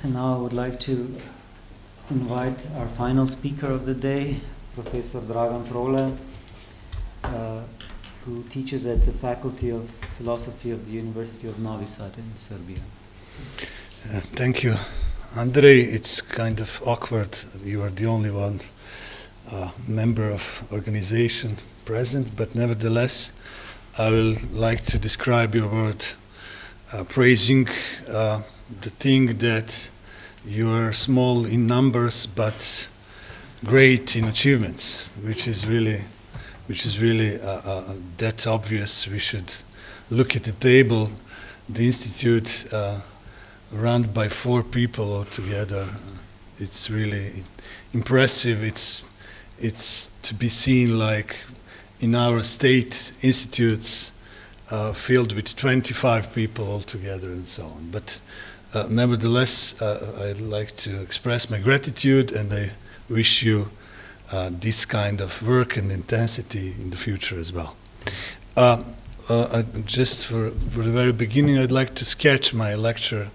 And now I would like to invite our final speaker of the day, Professor Dragan Prole, who teaches at the Faculty of Philosophy of the University of Novi Sad in Serbia. Thank you, Andrei. It's kind of awkward. You are the only one member of organization present, but nevertheless, I will like to describe your word, praising the thing that you are small in numbers but great in achievements, which is really that obvious. We should look at the table. The Institute, run by 4 people altogether, it's really impressive. It's to be seen like in our state institutes filled with 25 people altogether and so on. But nevertheless, I'd like to express my gratitude, and I wish you this kind of work and intensity in the future as well. Just for the very beginning, I'd like to sketch my lecture,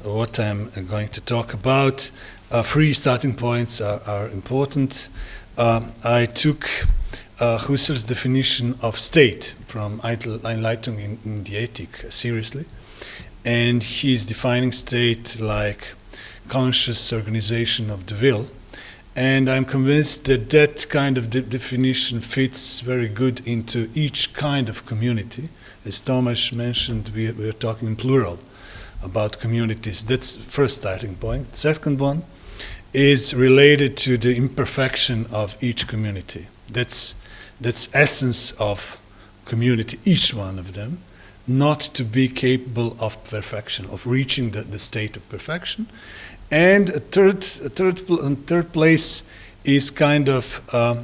what I'm going to talk about. 3 starting points are important. I took Husserl's definition of state from Einleitung in the Ethik seriously, and he's defining state like conscious organization of the will, and I'm convinced that that kind of definition fits very good into each kind of community. As Thomas mentioned, we are talking in plural about communities. That's the first starting point. Second one is related to the imperfection of each community. That's essence of community, each one of them, not to be capable of perfection, of reaching the state of perfection. And a third place is kind of a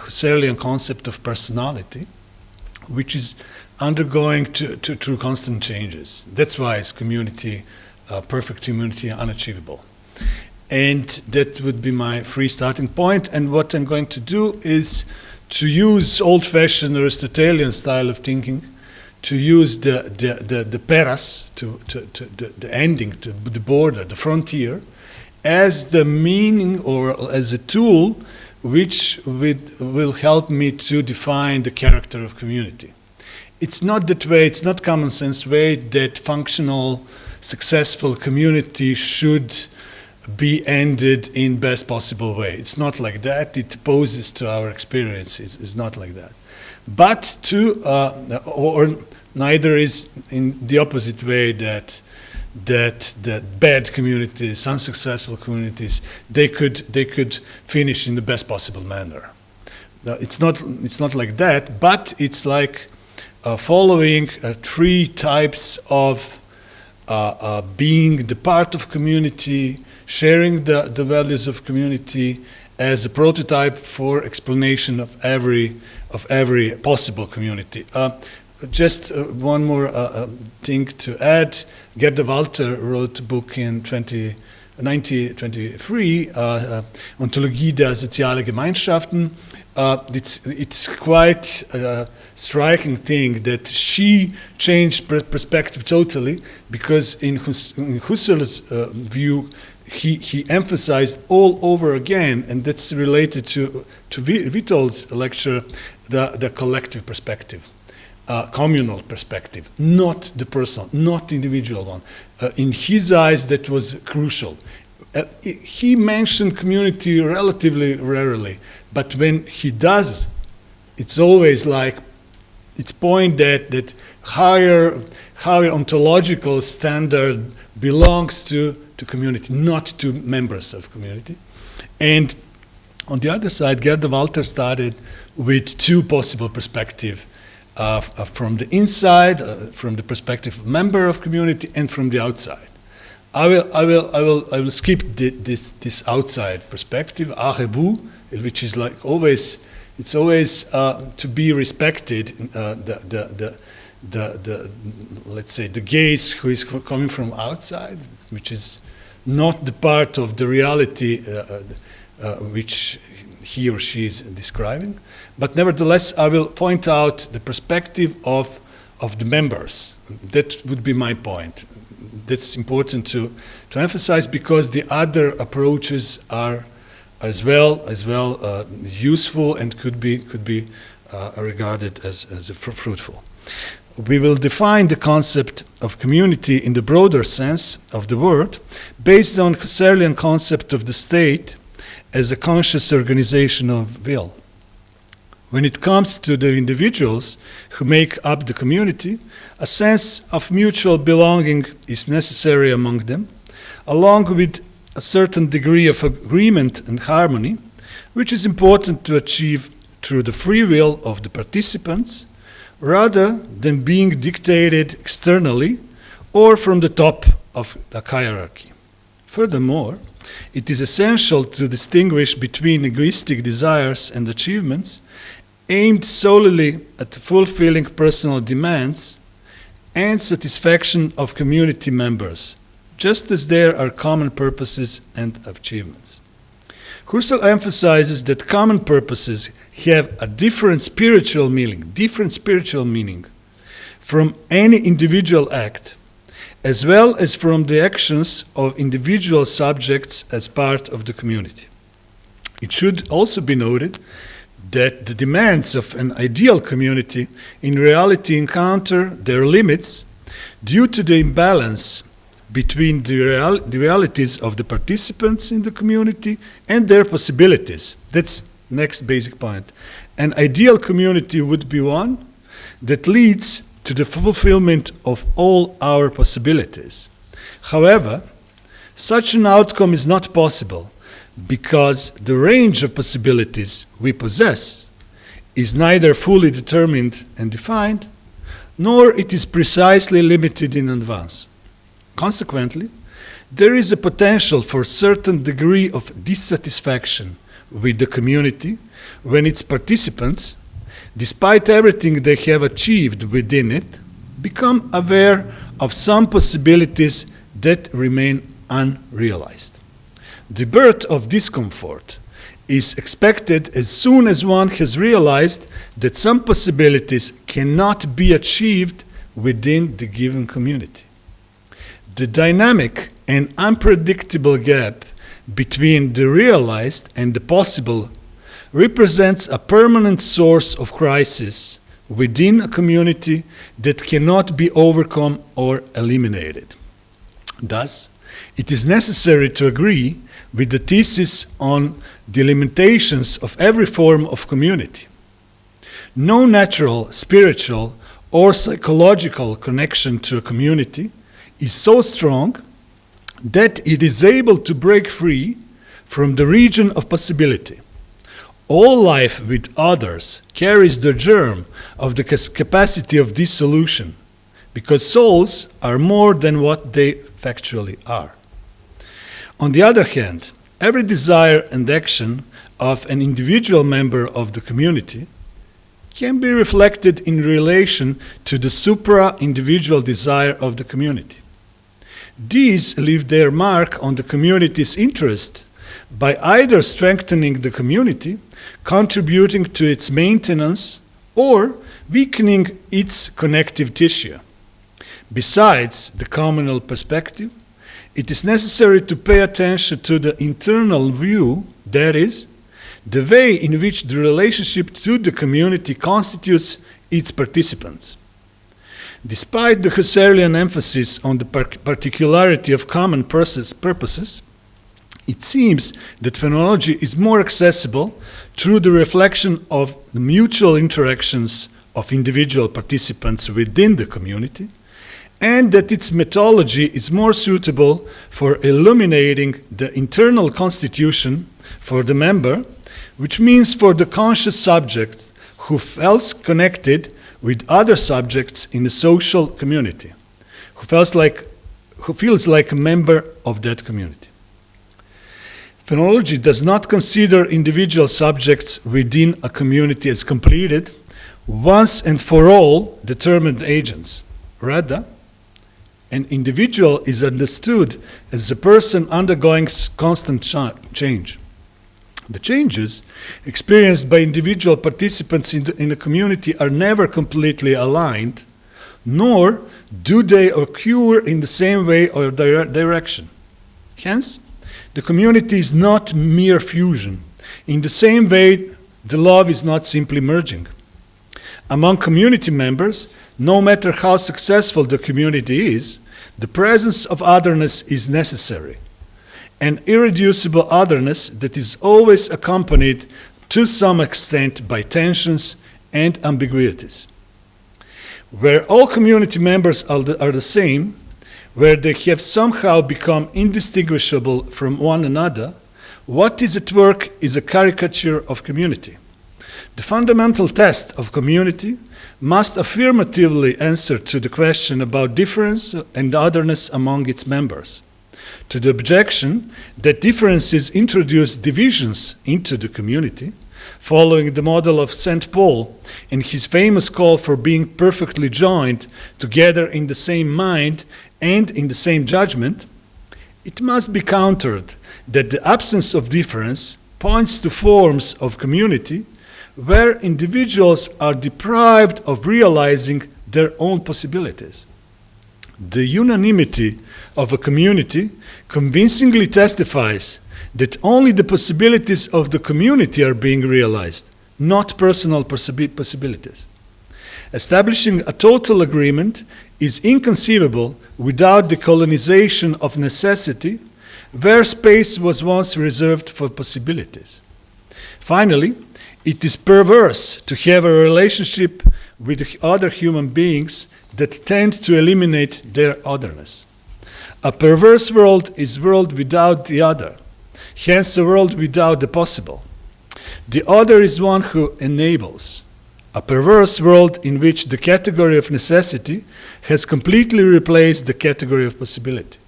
Husserlian concept of personality, which is undergoing through constant changes. That's why it's community, perfect community, unachievable. And that would be my free starting point. And what I'm going to do is to use old-fashioned Aristotelian style of thinking, to use the peras, the ending, the border, the frontier, as the meaning or as a tool which will help me to define the character of community. It's not that way, it's not common sense way that functional, successful community should be ended in best possible way. It's not like that. It opposes to our experience. It's not like that. But or neither is in the opposite way that bad communities, unsuccessful communities, they could finish in the best possible manner. Now, it's not like that, but it's like following 3 types of being the part of community, sharing the values of community as a prototype for explanation of every possible community. Just one more thing to add. Gerda Walther wrote a book in 1923, Ontologie der sozialen Gemeinschaften. It's quite a striking thing that she changed perspective totally, because in Husserl's view, he emphasized all over again, and that's related to Witold's lecture, the collective perspective, communal perspective, not the personal, not the individual one. In his eyes, that was crucial. He mentioned community relatively rarely, but when he does, it's always like it's point that higher ontological standard belongs to community, not to members of community. And on the other side, Gerda Walther started with 2 possible perspectives, from the inside, from the perspective of member of community, and from the outside. I will skip this outside perspective, Arebu, which is like always, it's always to be respected. Let's say the gaze who is coming from outside, which is not the part of the reality which he or she is describing. But nevertheless, I will point out the perspective of the members. That would be my point. That's important to emphasize, because the other approaches are as well useful and could be regarded as fruitful. We will define the concept of community in the broader sense of the word, based on Husserlian concept of the state as a conscious organization of will. When it comes to the individuals who make up the community, a sense of mutual belonging is necessary among them, along with a certain degree of agreement and harmony, which is important to achieve through the free will of the participants, rather than being dictated externally or from the top of a hierarchy. Furthermore, it is essential to distinguish between egoistic desires and achievements aimed solely at fulfilling personal demands and satisfaction of community members, just as there are common purposes and achievements. Husserl emphasizes that common purposes have a different spiritual meaning from any individual act, as well as from the actions of individual subjects as part of the community. It should also be noted that the demands of an ideal community in reality encounter their limits due to the imbalance between the realities of the participants in the community and their possibilities. That's next basic point. An ideal community would be one that leads to the fulfillment of all our possibilities. However, such an outcome is not possible because the range of possibilities we possess is neither fully determined and defined, nor it is precisely limited in advance. Consequently, there is a potential for a certain degree of dissatisfaction with the community when its participants, despite everything they have achieved within it, become aware of some possibilities that remain unrealized. The birth of discomfort is expected as soon as one has realized that some possibilities cannot be achieved within the given community. The dynamic and unpredictable gap between the realized and the possible represents a permanent source of crisis within a community that cannot be overcome or eliminated. Thus, it is necessary to agree with the thesis on the limitations of every form of community. No natural, spiritual, or psychological connection to a community is so strong that it is able to break free from the region of possibility. All life with others carries the germ of the capacity of dissolution, because souls are more than what they factually are. On the other hand, every desire and action of an individual member of the community can be reflected in relation to the supra-individual desire of the community. These leave their mark on the community's interest by either strengthening the community, contributing to its maintenance, or weakening its connective tissue. Besides the communal perspective, it is necessary to pay attention to the internal view, that is, the way in which the relationship to the community constitutes its participants. Despite the Husserlian emphasis on the particularity of common purposes, it seems that phenomenology is more accessible through the reflection of the mutual interactions of individual participants within the community, and that its methodology is more suitable for illuminating the internal constitution for the member, which means for the conscious subject who feels connected with other subjects in the social community, who feels like a member of that community. Phenomenology does not consider individual subjects within a community as completed, once and for all determined agents. Rather, an individual is understood as a person undergoing constant change. The changes experienced by individual participants in the community are never completely aligned, nor do they occur in the same way or direction. Hence, the community is not mere fusion. In the same way, the love is not simply merging. Among community members, no matter how successful the community is, the presence of otherness is necessary. An irreducible otherness that is always accompanied to some extent by tensions and ambiguities. Where all community members are the same, where they have somehow become indistinguishable from one another, what is at work is a caricature of community. The fundamental test of community must affirmatively answer to the question about difference and otherness among its members. To the objection that differences introduce divisions into the community, following the model of St. Paul in his famous call for being perfectly joined together in the same mind and in the same judgment, it must be countered that the absence of difference points to forms of community where individuals are deprived of realizing their own possibilities. The unanimity of a community convincingly testifies that only the possibilities of the community are being realized, not personal possibilities. Establishing a total agreement is inconceivable without the colonization of necessity, where space was once reserved for possibilities. Finally, it is perverse to have a relationship with other human beings that tend to eliminate their otherness. A perverse world is a world without the other, hence a world without the possible. The other is one who enables. A perverse world in which the category of necessity has completely replaced the category of possibility.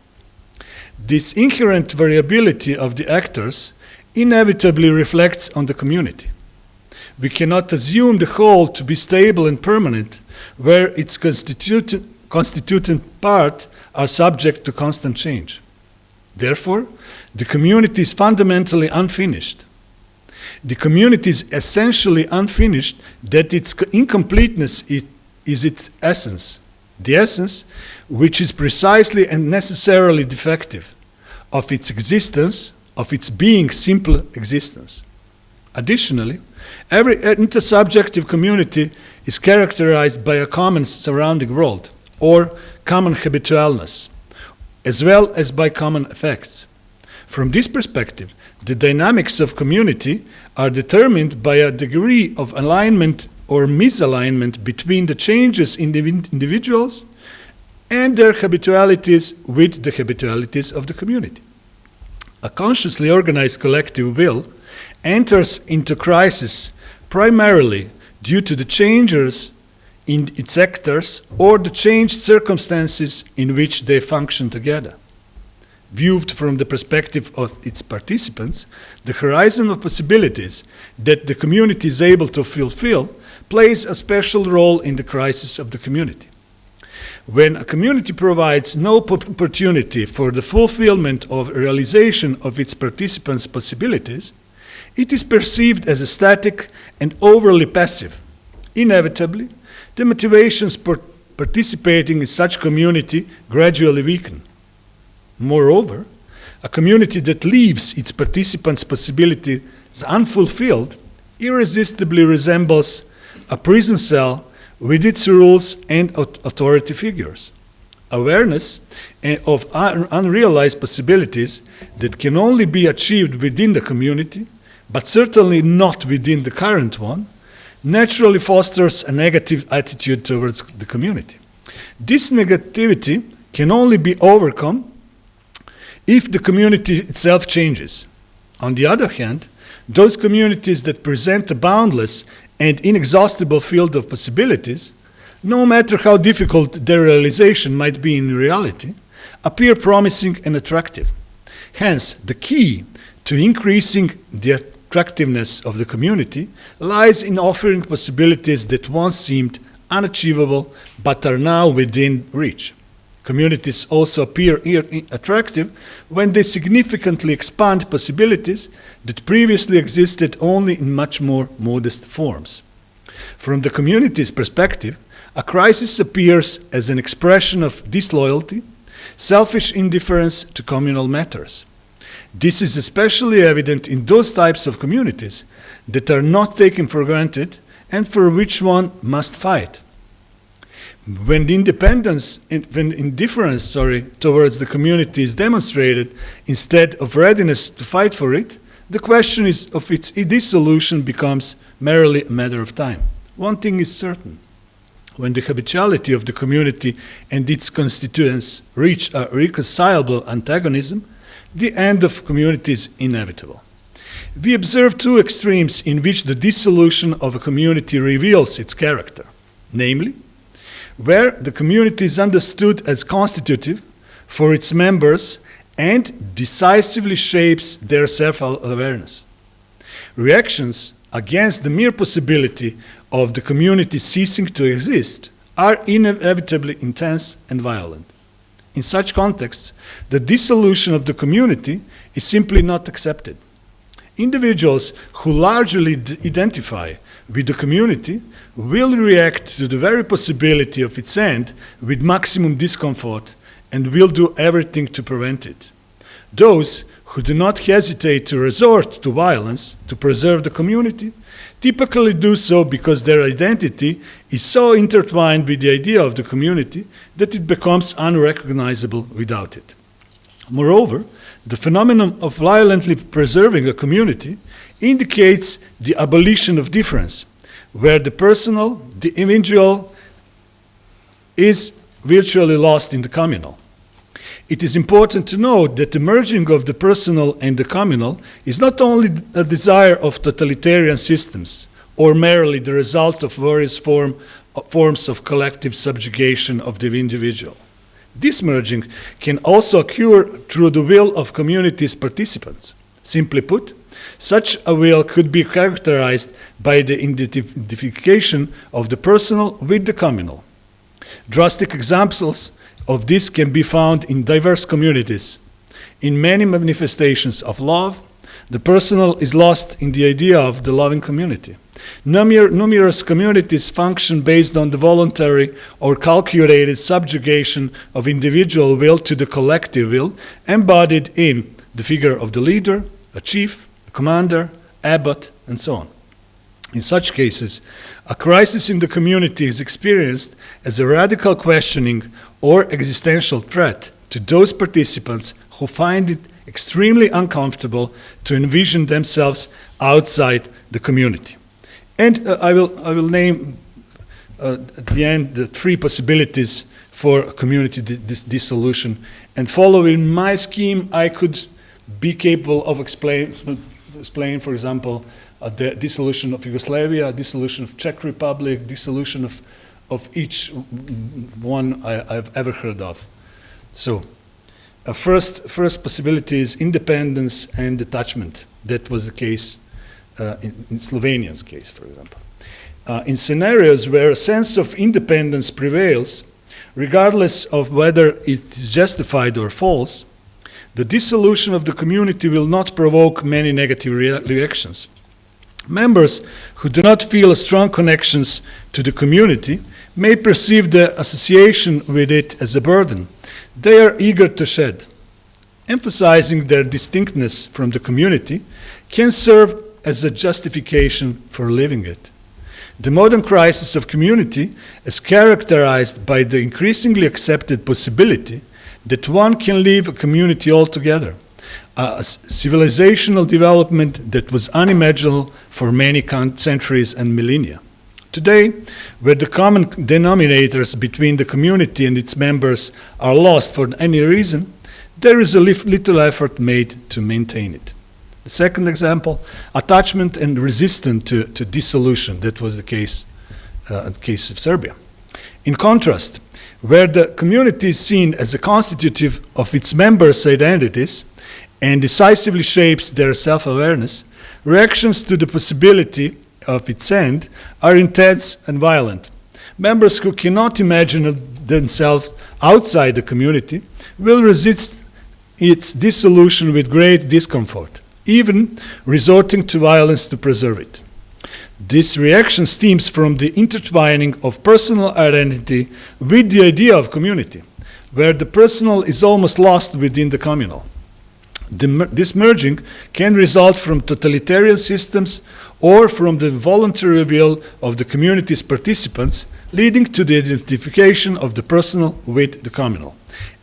This inherent variability of the actors inevitably reflects on the community. We cannot assume the whole to be stable and permanent, where its constituent parts are subject to constant change. Therefore, the community is fundamentally unfinished. The community is essentially unfinished, that its incompleteness is its essence, the essence which is precisely and necessarily defective of its existence, of its being simple existence. Additionally, every intersubjective community is characterized by a common surrounding world, or common habitualness, as well as by common effects. From this perspective, the dynamics of community are determined by a degree of alignment or misalignment between the changes in the individuals and their habitualities with the habitualities of the community. A consciously organized collective will enters into crisis primarily due to the changes in its actors or the changed circumstances in which they function together. Viewed from the perspective of its participants, the horizon of possibilities that the community is able to fulfill plays a special role in the crisis of the community. When a community provides no opportunity for the fulfillment or realization of its participants' possibilities, it is perceived as a static and overly passive. Inevitably, the motivations for participating in such community gradually weaken. Moreover, a community that leaves its participants' possibilities unfulfilled irresistibly resembles a prison cell with its rules and authority figures. Awareness of unrealized possibilities that can only be achieved within the community, but certainly not within the current one, naturally fosters a negative attitude towards the community. This negativity can only be overcome if the community itself changes. On the other hand, those communities that present a boundless and inexhaustible field of possibilities, no matter how difficult their realization might be in reality, appear promising and attractive. Hence, the key to increasing the attractiveness of the community lies in offering possibilities that once seemed unachievable but are now within reach. Communities also appear attractive when they significantly expand possibilities that previously existed only in much more modest forms. From the community's perspective, a crisis appears as an expression of disloyalty, selfish indifference to communal matters. This is especially evident in those types of communities that are not taken for granted and for which one must fight. When indifference towards the community is demonstrated instead of readiness to fight for it, the question of its dissolution becomes merely a matter of time. One thing is certain. When the habituality of the community and its constituents reach a reconcilable antagonism, the end of community is inevitable. We observe two extremes in which the dissolution of a community reveals its character, namely, where the community is understood as constitutive for its members and decisively shapes their self-awareness. Reactions against the mere possibility of the community ceasing to exist are inevitably intense and violent. In such contexts, the dissolution of the community is simply not accepted. Individuals who largely identify with the community will react to the very possibility of its end with maximum discomfort and will do everything to prevent it. Those who do not hesitate to resort to violence to preserve the community typically do so because their identity is so intertwined with the idea of the community that it becomes unrecognizable without it. Moreover, the phenomenon of violently preserving a community indicates the abolition of difference, where the personal, the individual, is virtually lost in the communal. It is important to note that the merging of the personal and the communal is not only a desire of totalitarian systems, or merely the result of various forms of collective subjugation of the individual. This merging can also occur through the will of community's participants. Simply put, such a will could be characterized by the identification of the personal with the communal. Drastic examples of this can be found in diverse communities. In many manifestations of love, the personal is lost in the idea of the loving community. Numerous communities function based on the voluntary or calculated subjugation of individual will to the collective will, embodied in the figure of the leader, a chief, a commander, abbot, and so on. In such cases, a crisis in the community is experienced as a radical questioning or existential threat to those participants who find it extremely uncomfortable to envision themselves outside the community. And I will name at the end the three possibilities for community dissolution. And following my scheme, I could be capable of explaining, for example, the dissolution of Yugoslavia, dissolution of Czech Republic, dissolution of each one I've ever heard of. So, first possibility is independence and detachment. That was the case in Slovenia's case, for example. In scenarios where a sense of independence prevails, regardless of whether it is justified or false, the dissolution of the community will not provoke many negative reactions. Members who do not feel strong connections to the community may perceive the association with it as a burden they are eager to shed. Emphasizing their distinctness from the community can serve as a justification for leaving it. The modern crisis of community is characterized by the increasingly accepted possibility that one can leave a community altogether, a civilizational development that was unimaginable for many centuries and millennia. Today, where the common denominators between the community and its members are lost for any reason, there is a little effort made to maintain it. The second example, attachment and resistance to dissolution. That was the case in the case of Serbia. In contrast, where the community is seen as a constitutive of its members' identities and decisively shapes their self-awareness, reactions to the possibility of its end are intense and violent. Members who cannot imagine themselves outside the community will resist its dissolution with great discomfort, even resorting to violence to preserve it. This reaction stems from the intertwining of personal identity with the idea of community, where the personal is almost lost within the communal. This merging can result from totalitarian systems or from the voluntary will of the community's participants, leading to the identification of the personal with the communal.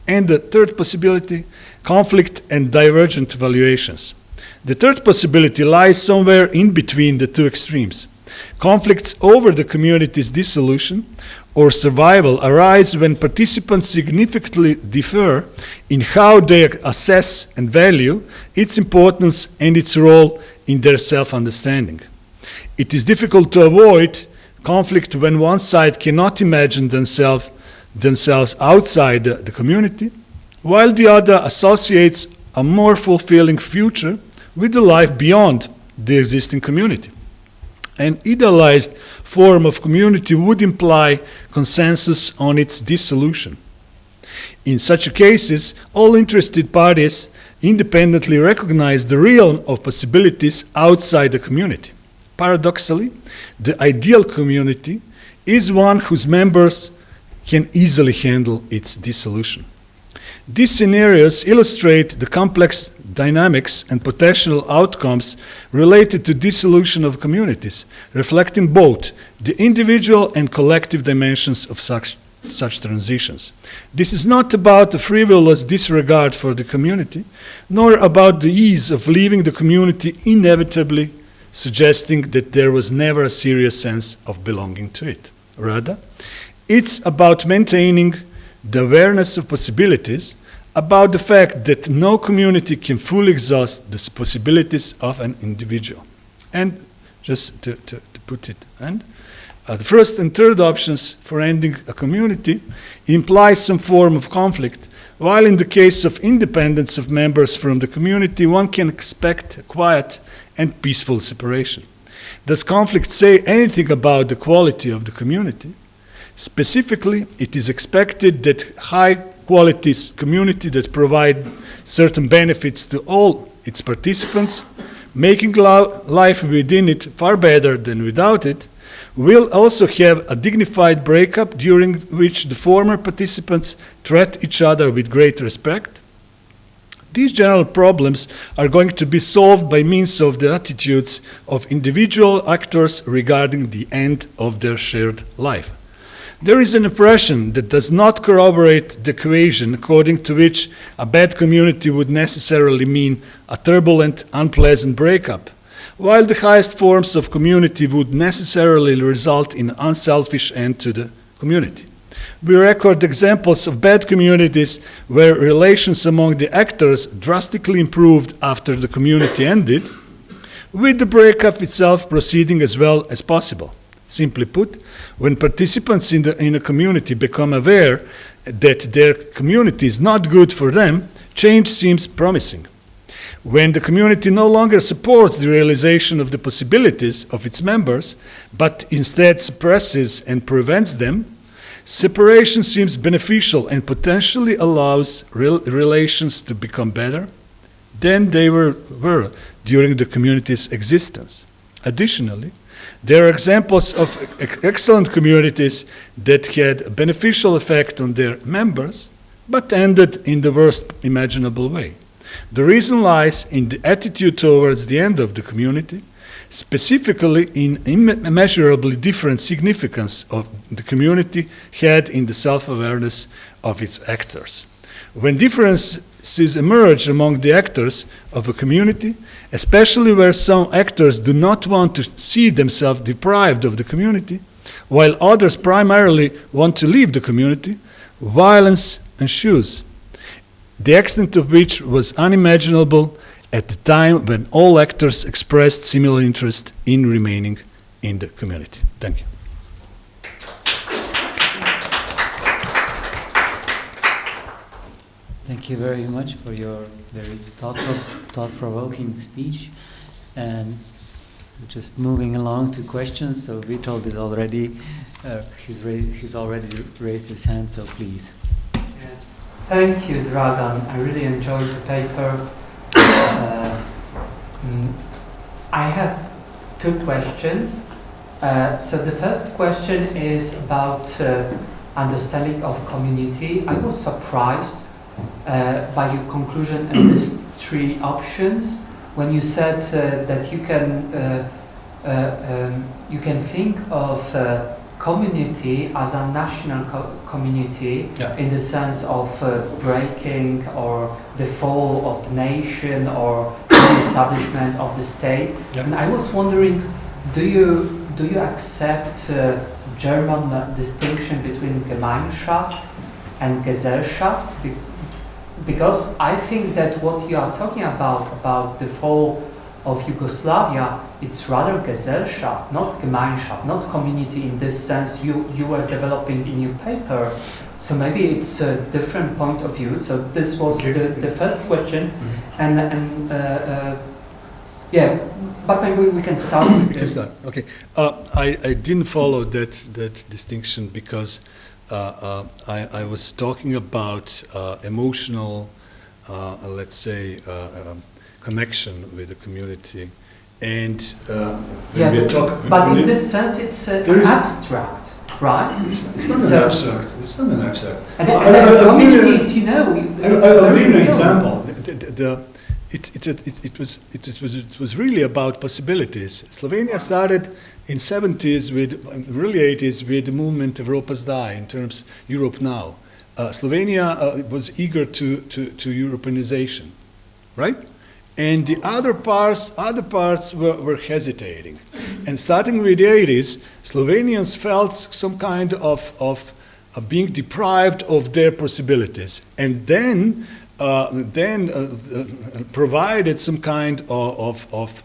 And the third possibility, conflict and divergent valuations. The third possibility lies somewhere in between the two extremes. Conflicts over the community's dissolution or survival arise when participants significantly differ in how they assess and value its importance and its role in their self-understanding. It is difficult to avoid conflict when one side cannot imagine themselves outside the community, while the other associates a more fulfilling future with the life beyond the existing community. An idealized form of community would imply consensus on its dissolution. In such cases, all interested parties independently recognize the realm of possibilities outside the community. Paradoxically, the ideal community is one whose members can easily handle its dissolution. These scenarios illustrate the complex dynamics and potential outcomes related to dissolution of communities, reflecting both the individual and collective dimensions of such transitions. This is not about a frivolous disregard for the community, nor about the ease of leaving the community inevitably, suggesting that there was never a serious sense of belonging to it. Rather, it's about maintaining the awareness of possibilities, about the fact that no community can fully exhaust the possibilities of an individual. And just to put it, the first and third options for ending a community imply some form of conflict, while in the case of independence of members from the community, one can expect a quiet and peaceful separation. Does conflict say anything about the quality of the community? Specifically, it is expected that high-quality community that provide certain benefits to all its participants, making life within it far better than without it, will also have a dignified breakup during which the former participants treat each other with great respect. These general problems are going to be solved by means of the attitudes of individual actors regarding the end of their shared life. There is an impression that does not corroborate the equation according to which a bad community would necessarily mean a turbulent, unpleasant breakup, while the highest forms of community would necessarily result in an unselfish end to the community. We record examples of bad communities where relations among the actors drastically improved after the community ended, with the breakup itself proceeding as well as possible. Simply put, when participants in a community become aware that their community is not good for them, change seems promising. When the community no longer supports the realization of the possibilities of its members, but instead suppresses and prevents them, separation seems beneficial and potentially allows relations to become better than they were during the community's existence. Additionally, there are examples of excellent communities that had a beneficial effect on their members, but ended in the worst imaginable way. The reason lies in the attitude towards the end of the community, specifically in immeasurably different significance of the community had in the self-awareness of its actors. When differences emerge among the actors of a community, especially where some actors do not want to see themselves deprived of the community, while others primarily want to leave the community, violence ensues, the extent of which was unimaginable at the time when all actors expressed similar interest in remaining in the community. Thank you. Thank you very much for your very thought-provoking speech. And just moving along to questions. So Vitold is already, he's already raised his hand, so please. Yes. Thank you, Dragan. I really enjoyed the paper. I have two questions. So the first question is about understanding of community. I was surprised by your conclusion in these three options when you said that you can think of community as a national community, in the sense of breaking or the fall of the nation or the establishment of the state. And I was wondering, do you accept German distinction between Gemeinschaft and Gesellschaft? Because I think that what you are talking about the fall of Yugoslavia, it's rather Gesellschaft, not Gemeinschaft, not community in this sense you were developing in your paper. So maybe it's a different point of view. So this was the first question. And but maybe we can start with this. Okay. I didn't follow that distinction because I was talking about emotional, let's say, connection with the community, and but in this sense, it's abstract, right? It's not an abstract. It's not an abstract. And the communities, I'll give you an example. It was really about possibilities. Slovenia started in 70s really 80s with the movement Evropa's Die in terms Europe Now. Slovenia was eager to Europeanization, right? And the other parts were hesitating. And starting with the 80s, Slovenians felt some kind of being deprived of their possibilities, and then provided some kind of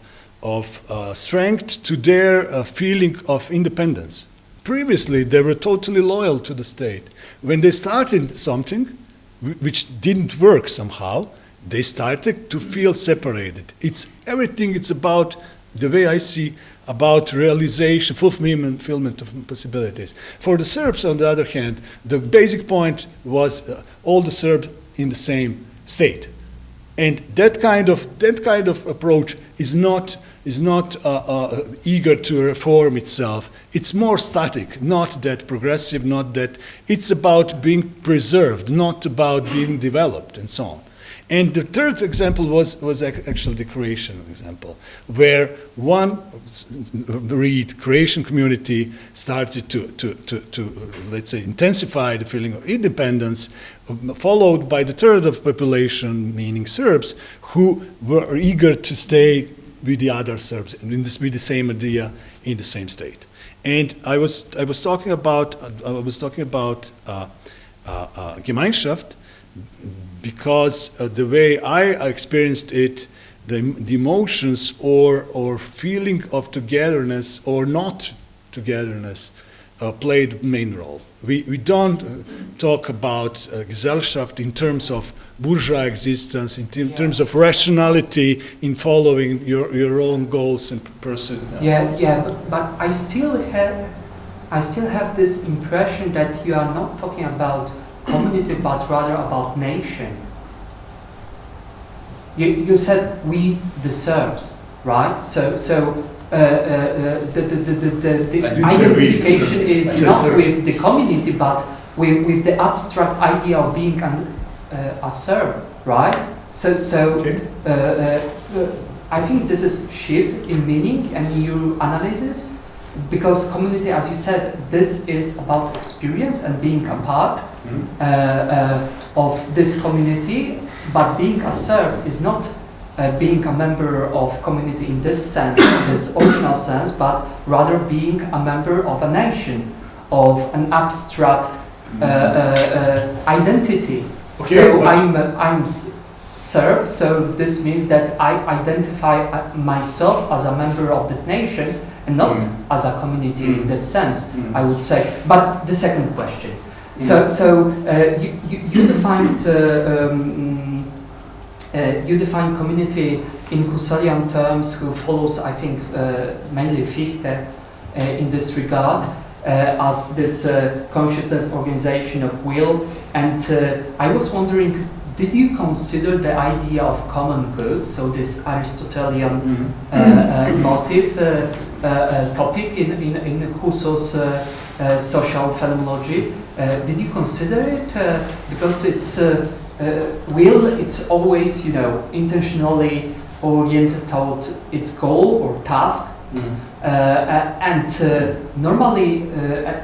strength to their feeling of independence. Previously, they were totally loyal to the state. When they started something which didn't work somehow, they started to feel separated. It's about, the way I see, about realization, fulfillment of possibilities. For the Serbs, on the other hand, the basic point was all the Serbs in the same state, and that kind of approach is not eager to reform itself. It's more static, not that progressive, not that. It's about being preserved, not about being developed, and so on. And the third example was actually the Croatian example, where one Croatian community started to let's say intensify the feeling of independence, followed by the third of population, meaning Serbs, who were eager to stay with the other Serbs with the same idea in the same state. And I was talking about Gemeinschaft, because the way I experienced it, the emotions or feeling of togetherness or not togetherness played the main role. We don't talk about Gesellschaft in terms of bourgeois existence, in terms of rationality in following your own goals and pursuit. But I still have this impression that you are not talking about community, but rather about nation. You said we, the Serbs, right? So the identification is not with the community, but with the abstract idea of being a Serb, right? I think this is shift in meaning and in your analysis, because community, as you said, this is about experience and being a part of this community, but being a Serb is not being a member of community in this sense, this original sense, but rather being a member of a nation, of an abstract identity. Okay, so I'm Serb, so this means that I identify myself as a member of this nation and not as a community in this sense, I would say. But the second question. You define community in Husserlian terms, who follows, I think, mainly Fichte in this regard, as this consciousness organization of will. And I was wondering, did you consider the idea of common good, so this Aristotelian motive topic in Husserl's social phenomenology? Did you consider it? Because it's it's always, intentionally oriented toward its goal or task. And normally,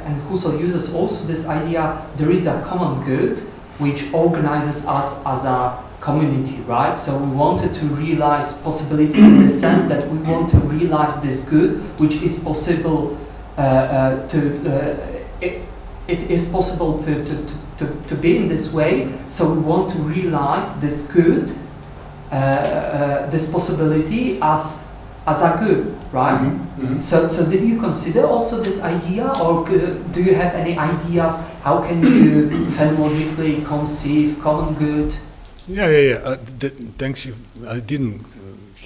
and Husserl uses also this idea, there is a common good which organizes us as a community, right? So we wanted to realize possibility in the sense that we want to realize this good, which is possible it is possible to be in this way. So we want to realize this good, this possibility as a good, right? Mm-hmm. So did you consider also this idea, or do you have any ideas how can you phenomenologically conceive common good? Yeah. Thanks. I didn't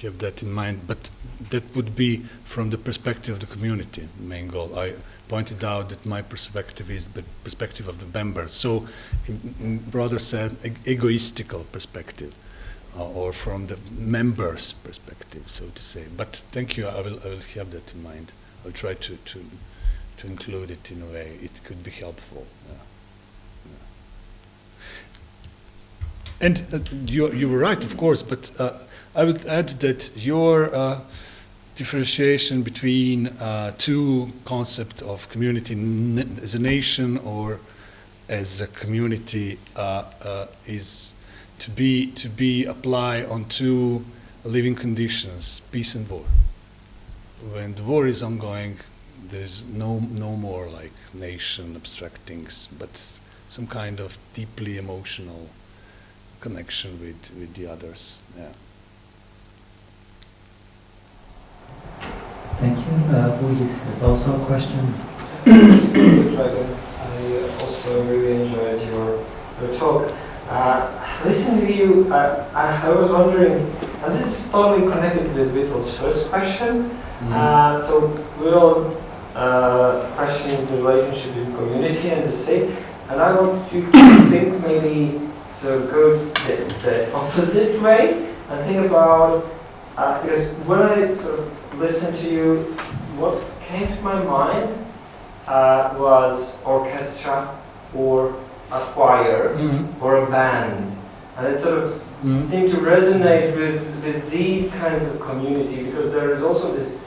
have that in mind, but that would be from the perspective of the community, the main goal. I pointed out that my perspective is the perspective of the members. So, in broader sense, egoistical perspective. Or from the members' perspective, so to say. But thank you. I will have that in mind. I'll try to include it in a way. It could be helpful. And you were right, of course. But I would add that your differentiation between two concepts of community as a nation or as a community is to be applied on two living conditions, peace and war. When the war is ongoing, there's no more like nation abstract things, but some kind of deeply emotional connection with the others. Yeah. Thank you. Božič has also a question. Dragan, I also really enjoyed your talk. Listening to you, I was wondering, and this is totally connected with Vittel's first question. So we're all questioning the relationship between community and the state, and I want you to think maybe go the opposite way and think about, because when I sort of listened to you, what came to my mind was orchestra or a choir or a band, and it sort of seemed to resonate with these kinds of community, because there is also this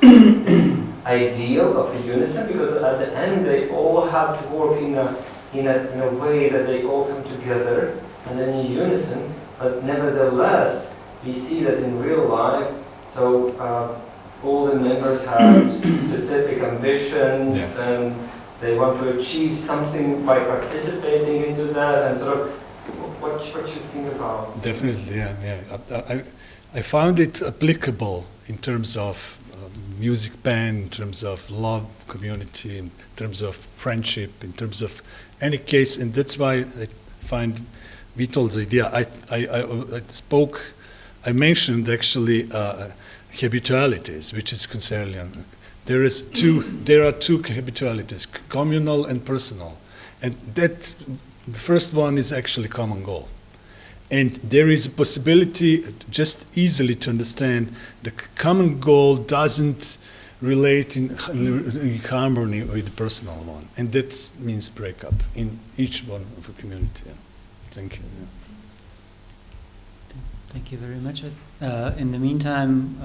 ideal of a unison, because at the end they all have to work in a way that they all come together and then in unison. But nevertheless, we see that in real life, so all the members have specific ambitions and they want to achieve something by participating into that, and sort of what you think about? Definitely, yeah. I found it applicable in terms of music band, in terms of love community, in terms of friendship, in terms of any case, and that's why I find Vittel's idea. I mentioned actually habitualities, which is Husserlian. There are two habitualities, communal and personal, and that the first one is actually common goal. And there is a possibility, just easily to understand, the common goal doesn't relate in harmony with the personal one, and that means breakup in each one of a community. Yeah. Thank you. Yeah. Thank you very much. In the meantime,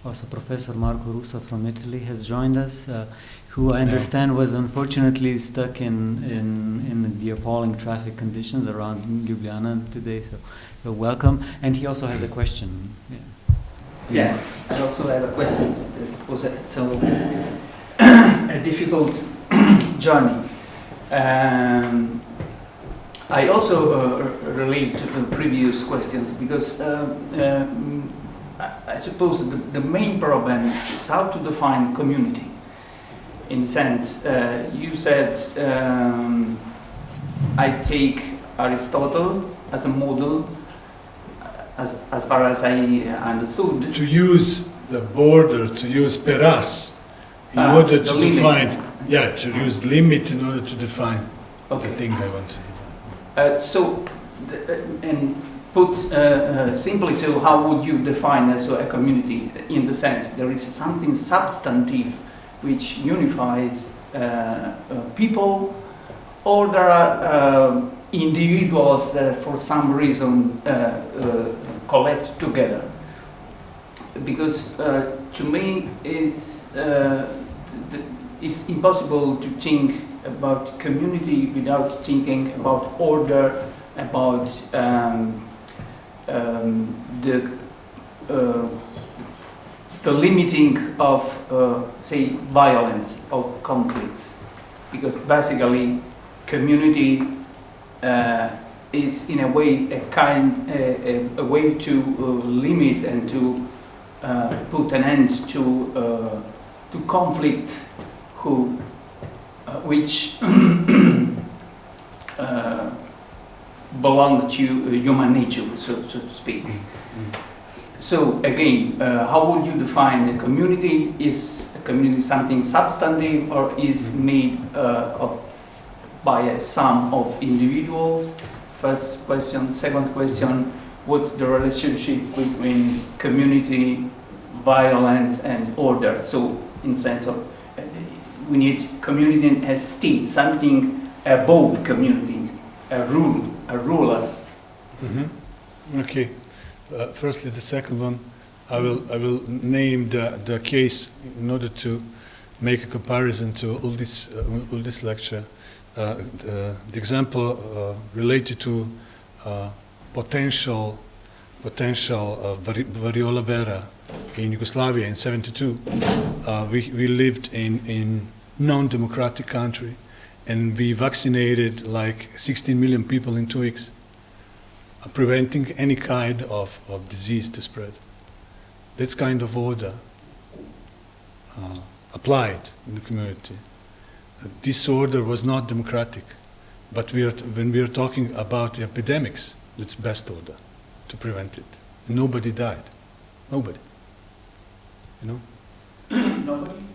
also Professor Marco Russo from Italy has joined us, who I understand was unfortunately stuck in the appalling traffic conditions around Ljubljana today. So welcome. And he also has a question. Yeah. Yes, I also have a question. It was a difficult journey. I also relate to the previous questions, because I suppose the main problem is how to define community. In a sense, you said I take Aristotle as a model, as far as I understood. To use the border, to use peras, in order to define, to use limit in order to define the thing I want to define. And put simply, so how would you define as a community? In the sense there is something substantive which unifies people, or there are individuals that for some reason collect together? Because to me it's impossible to think about community without thinking about order, about the limiting of, say, violence, of conflicts. Because basically community is in a way a way to limit and to put an end to conflicts which belong to human nature, so to speak. So again, how would you define a community? Is a community something substantive, or is made by a sum of individuals? First question. Second question, what's the relationship between community, violence, and order? So in sense of we need community as state, something above communities, a ruler. Okay. Firstly, the second one, I will name the case in order to make a comparison to all this lecture. The example related to potential variola vera in Yugoslavia in '72. We lived in non-democratic country, and we vaccinated like 16 million people in 2 weeks, preventing any kind of disease to spread. That's kind of order applied in the community. This order was not democratic, but when we are talking about epidemics, it's best order to prevent it. Nobody died. Nobody. You know? Nobody?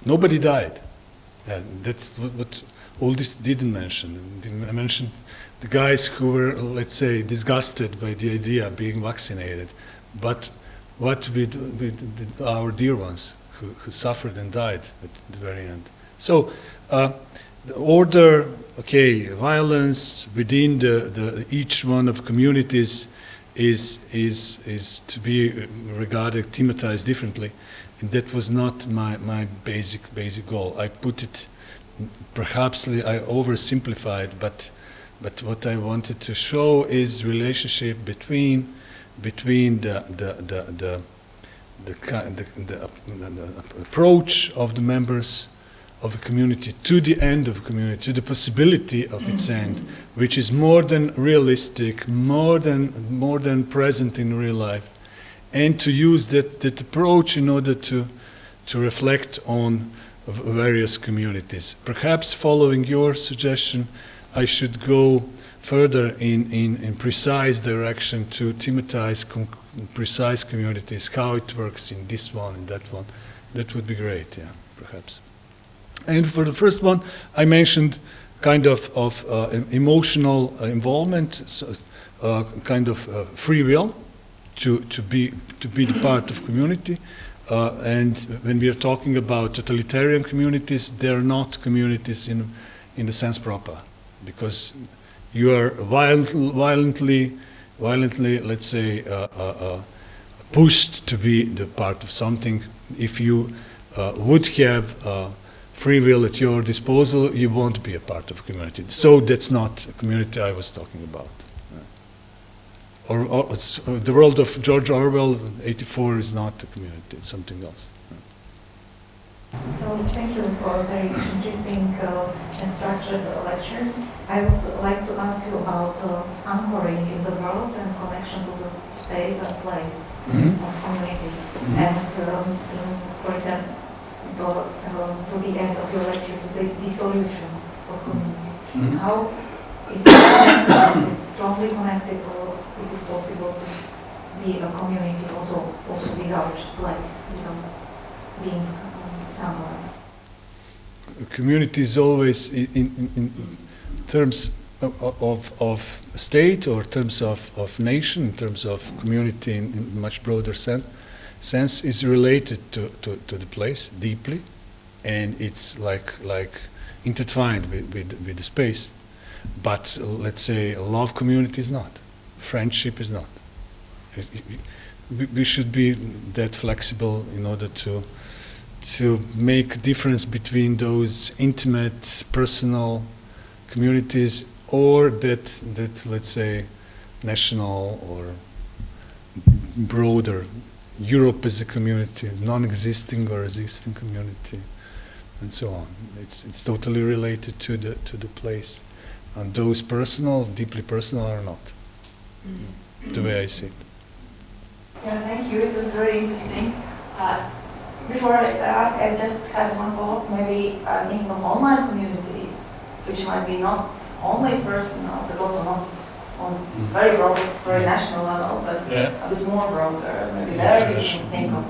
Nobody died. Yeah, that's what all this didn't mention. I mentioned the guys who were, let's say, disgusted by the idea of being vaccinated. But what with our dear ones who suffered and died at the very end? So the order, okay, violence within the each one of communities is to be regarded, thematized differently. And that was not my basic goal. I put it, perhaps I oversimplified, but what I wanted to show is relationship between the approach of the members of a community to the end of a community, to the possibility of its end, which is more than realistic, more than present in real life, and to use that approach in order to reflect on various communities. Perhaps following your suggestion, I should go further in precise direction to thematize precise communities, how it works in this one and that one. That would be great, yeah, perhaps. And for the first one, I mentioned kind of emotional involvement, so, kind of free will to be the part of community. And when we are talking about totalitarian communities, they are not communities in the sense proper, because you are violently, let's say, pushed to be the part of something. If you would have free will at your disposal, you won't be a part of a community. So that's not a community I was talking about. Or the world of George Orwell, 84, is not a community, it's something else. So thank you for a very interesting and structured lecture. I would like to ask you about anchoring in the world and connection to the space and place of community. And for example, to the end of your lecture, to the dissolution of community. How is it strongly connected, or it is possible to be a community also without place, without being somewhere? A community is always in terms of state or terms of nation, in terms of community in much broader sense, is related to the place deeply, and it's like intertwined with the space. But let's say a love community is not, friendship is not. We should be that flexible in order to make a difference between those intimate, personal communities or that let's say national or broader. Europe is a community, non-existing or existing community, and so on. It's totally related to the place, and those personal, deeply personal, are not. The way I see it. Yeah, thank you. It was very interesting. Before I ask, I just had one follow-up. Maybe thinking of online communities, which might be not only personal, but also not on very broad, very national level, but a bit more broader. Maybe there you can think of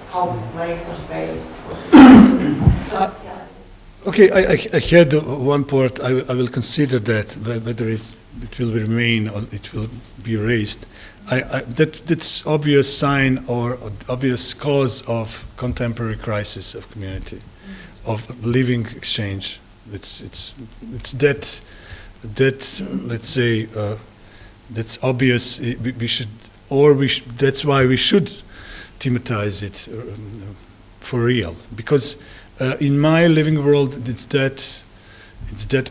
how place or space. Okay, I had one part. I will consider that whether it will remain or it will be raised. That's obvious sign or obvious cause of contemporary crisis of community, of living exchange. It's that let's say that's obvious. We should, that's why we should thematize it for real, because in my living world it's that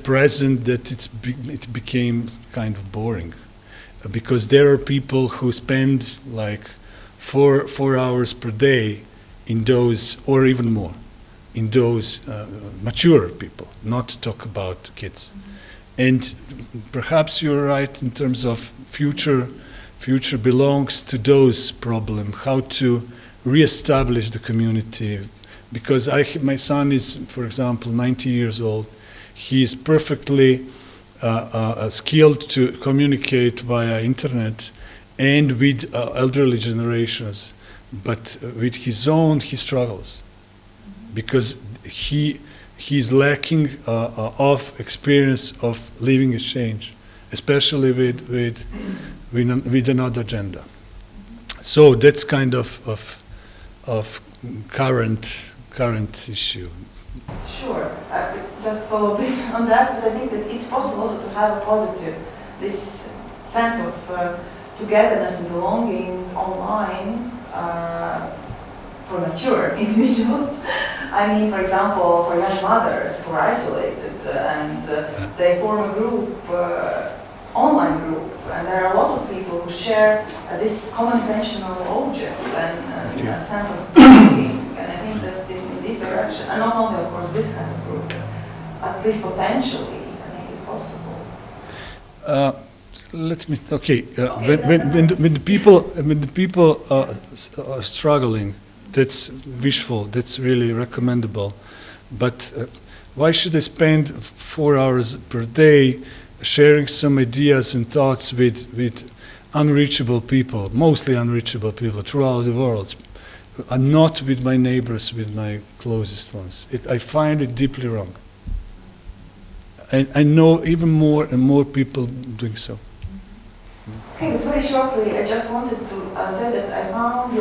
present that it became kind of boring, because there are people who spend like 4 hours per day in those, or even more, in those mature people, not to talk about kids. And perhaps you're right in terms of future belongs to those problems, how to reestablish the community. Because my son is, for example, 90 years old. He is perfectly skilled to communicate via internet and with elderly generations, but with he struggles, because he's lacking of experience of living exchange, especially with another agenda. So that's kind of current issue. Sure. Just follow a bit on that, but I think that it's possible also to have a positive, this sense of togetherness and belonging online for mature individuals. I mean, for example, for young mothers who are isolated and they form a group, online group, and there are a lot of people who share this common intentional object and a sense of belonging. And I think that in this direction, and not only, of course, this kind of group, at least potentially, I think it's possible. When the people are struggling, that's wishful. That's really recommendable. But why should I spend 4 hours per day sharing some ideas and thoughts with unreachable people, mostly unreachable people throughout the world, and not with my neighbors, with my closest ones? I find it deeply wrong. And I know even more and more people doing so. Okay, but very shortly, I just wanted to say that I found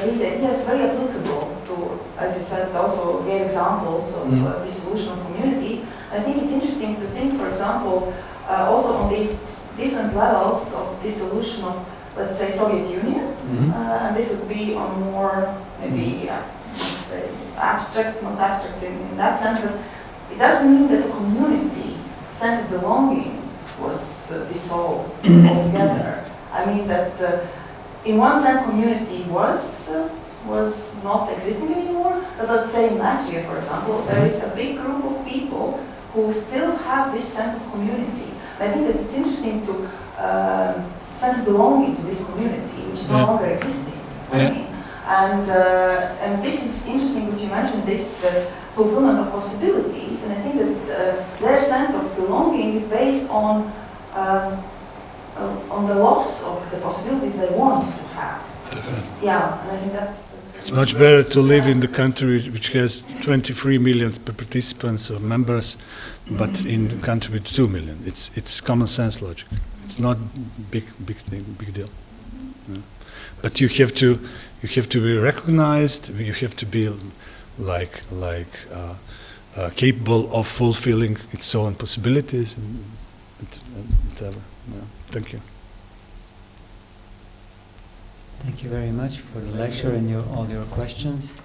these ideas very applicable to, as you said, also gave examples of dissolution of communities. I think it's interesting to think, for example, also on these different levels of dissolution of, let's say, Soviet Union, and this would be on more, maybe, let's say, abstract, not abstract in that sense, but it doesn't mean that the community, sense of belonging, was dissolved altogether. I mean that in one sense community was not existing anymore, but let's say in Latvia, for example, there is a big group of people who still have this sense of community. I think that it's interesting to sense of belonging to this community, which is no longer existing. I mean. And this is interesting what you mentioned, this fulfillment of possibilities, and I think that their sense of belonging is based on the loss of the possibilities they want to have. Definitely. Yeah, and I think that's It's much better to live in the country which has 23 million participants or members, but in a country with 2 million. It's common sense logic. It's not big deal. Yeah. But you have to be recognized. You have to be capable of fulfilling its own possibilities and whatever. Yeah. Thank you. Thank you very much for the lecture and all your questions.